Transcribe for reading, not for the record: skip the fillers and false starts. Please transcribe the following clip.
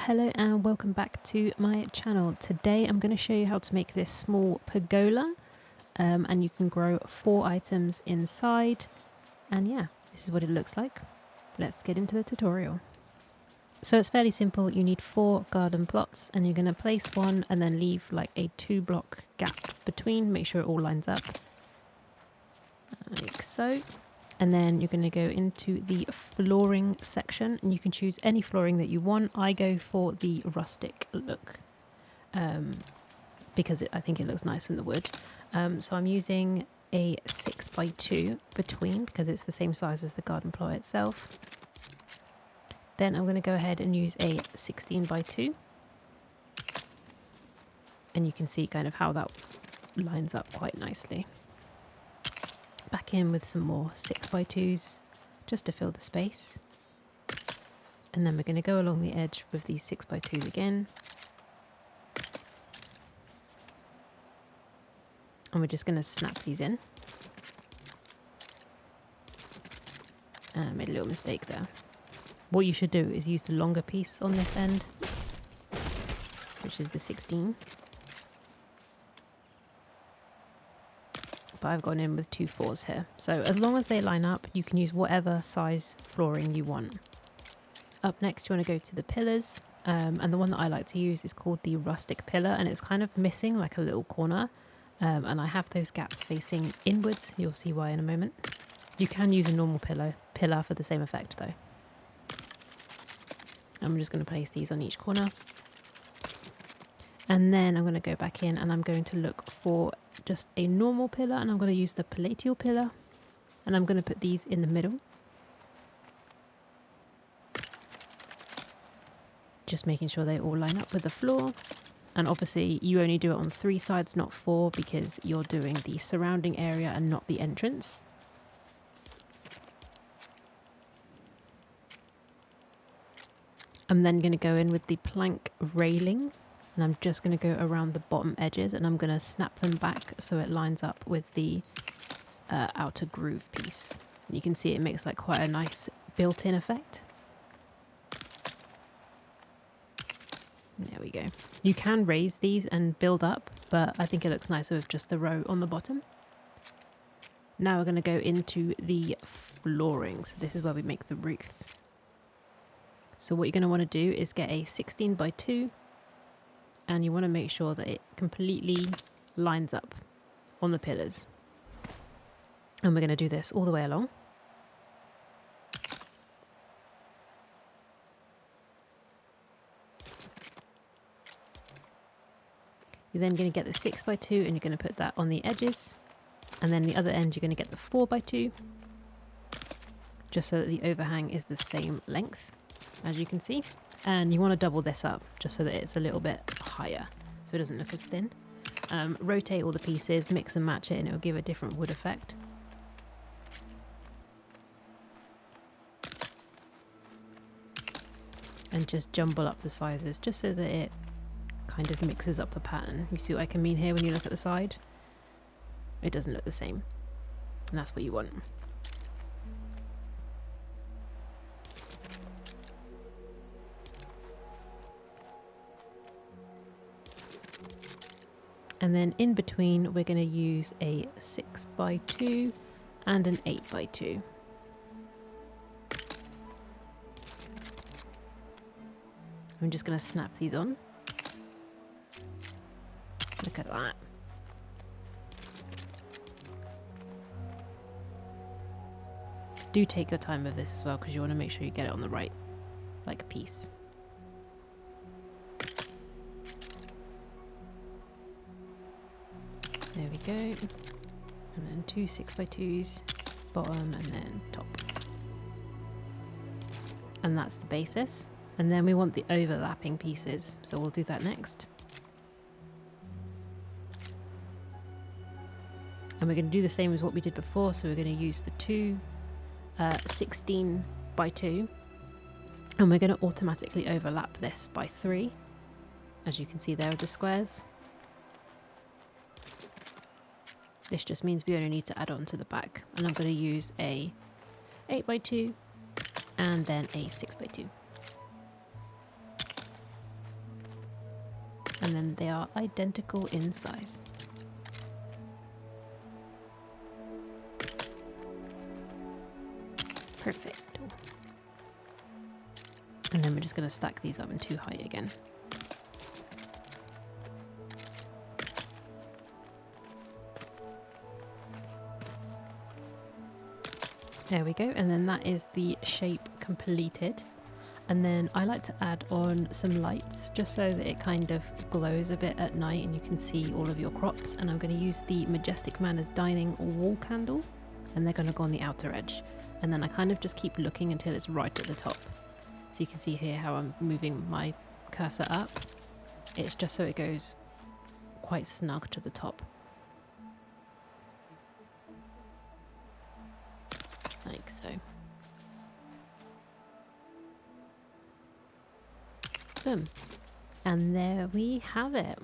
Hello and welcome back to my channel. Today I'm going to show you how to make this small pergola and you can grow 4 items inside, and yeah, this is what it looks like. Let's get into the tutorial. So it's fairly simple. You need 4 garden plots and you're going to place one and then leave like a 2-block gap between. Make sure it all lines up like so. And then you're going to go into the flooring section and you can choose any flooring that you want. I go for the rustic look because I think it looks nice from the wood. So I'm using a 6x2 between because it's the same size as the garden plot itself. Then I'm going to go ahead and use a 16x2. And you can see kind of how that lines up quite nicely. Back in with some more 6x2s just to fill the space. And then we're going to go along the edge with these 6x2s again. And we're just going to snap these in. I made a little mistake there. What you should do is use the longer piece on this end, which is the 16. But I've gone in with 2 4s here. So as long as they line up, you can use whatever size flooring you want. Up next, you want to go to the pillars. And the one that I like to use is called the rustic pillar, and it's kind of missing like a little corner. And I have those gaps facing inwards. You'll see why in a moment. You can use a normal pillar for the same effect though. I'm just going to place these on each corner. And then I'm going to go back in and I'm going to look for just a normal pillar, and I'm going to use the palatial pillar, and I'm going to put these in the middle. Just making sure they all line up with the floor. And obviously you only do it on 3 sides, not 4, because you're doing the surrounding area and not the entrance. I'm then going to go in with the plank railing. And I'm just going to go around the bottom edges and I'm going to snap them back so it lines up with the outer groove piece. You can see it makes like quite a nice built-in effect. There we go. You can raise these and build up, but I think it looks nicer with just the row on the bottom. Now we're going to go into the flooring. So this is where we make the roof. So what you're going to want to do is get a 16x2. And you want to make sure that it completely lines up on the pillars. And we're going to do this all the way along. You're then going to get the 6x2 and you're going to put that on the edges. And then the other end you're going to get the 4x2. Just so that the overhang is the same length, as you can see. And you want to double this up just so that it's a little bit higher so it doesn't look as thin. Rotate all the pieces, mix and match it, and it will give a different wood effect. And just jumble up the sizes just so that it kind of mixes up the pattern. You see what I can mean here when you look at the side? It doesn't look the same. And that's what you want. And then in between, we're going to use a 6x2 and an 8x2. I'm just going to snap these on. Look at that. Do take your time with this as well, because you want to make sure you get it on the right piece. There we go. And then 2 6x2s, bottom and then top. And that's the basis. And then we want the overlapping pieces. So we'll do that next. And we're going to do the same as what we did before. So we're going to use the 2 16x2. And we're going to automatically overlap this by 3. As you can see there with the squares. This just means we only need to add on to the back. And I'm going to use a 8x2 and then a 6x2. and then they are identical in size. Perfect. And then we're just going to stack these up in 2 height again. There we go, and then that is the shape completed. And then I like to add on some lights just so that it kind of glows a bit at night and you can see all of your crops. And I'm going to use the Majestic Manners Dining wall candle, and they're going to go on the outer edge. And then I kind of just keep looking until it's right at the top. So you can see here how I'm moving my cursor up. It's just so it goes quite snug to the top. Like so. Boom. And there we have it.